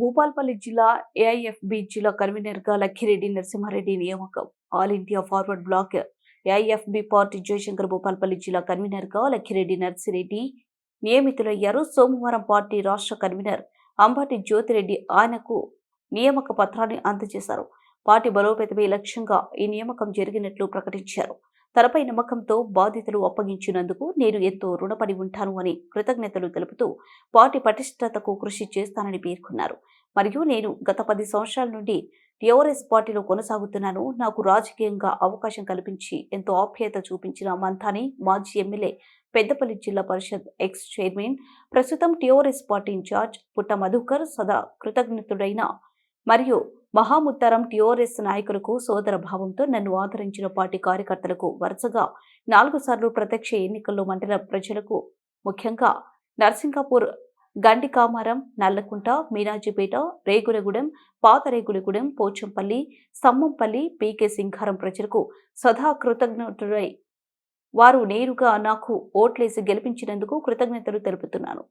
భూపాల్పల్లి జిల్లా ఏఐఎఫ్బి జిల్లా కన్వీనర్గా లక్కిరెడ్డి నరసింహారెడ్డి నియామకం. All India forward bloc AIFB party Jayashankar Bhupalpally జిల్లా కన్వీనర్గా లక్కిరెడ్డి నరసింహారెడ్డి నియమితులయ్యారు. సోమవారం పార్టీ రాష్ట్ర కన్వీనర్ అంబటి జ్యోతిరెడ్డి ఆయనకు నియామక పత్రాన్ని అందజేశారు. పార్టీ బలోపేతమే లక్ష్యంగా ఈ నియామకం జరిగినట్లు ప్రకటించారు. తనపై నమ్మకంతో బాధ్యతలు అప్పగించినందుకు నేను ఎంతో రుణపడి ఉంటాను అని కృతజ్ఞతలు తెలుపుతూ పార్టీ పటిష్టతకు కృషి చేస్తానని పేర్కొన్నారు. మరియు నేను గత 10 సంవత్సరాల నుండి టీఆర్ఎస్ పార్టీలో కొనసాగుతున్నాను. నాకు రాజకీయంగా అవకాశం కల్పించి ఎంతో ఆప్యాయత చూపించిన మంథాని మాజీ ఎమ్మెల్యే, పెద్దపల్లి జిల్లా పరిషత్ ఎక్స్ చైర్మన్, ప్రస్తుతం టీఆర్ఎస్ పార్టీ ఇన్ఛార్జ్ పుట్ట మధుకర్ సదా కృతజ్ఞతుడైన మరియు మహాముత్తరం టీఆర్ఎస్ నాయకులకు సోదర భావంతో నన్ను ఆదరించిన పార్టీ కార్యకర్తలకు వరుసగా 4 సార్లు ప్రత్యక్ష ఎన్నికల్లో మండల ప్రజలకు, ముఖ్యంగా నర్సింగాపూర్, గండికామారం, నల్లకుంట, మీనాజీపేట, రేగులగూడెం, పాత రేగులగూడెం, పోచంపల్లి, స్తంభంపల్లి, పీకే సింగారం ప్రజలకు సదా కృతజ్ఞతుడై వారు నేరుగా నాకు ఓట్లేసి గెలిపించినందుకు కృతజ్ఞతలు తెలుపుతున్నాను.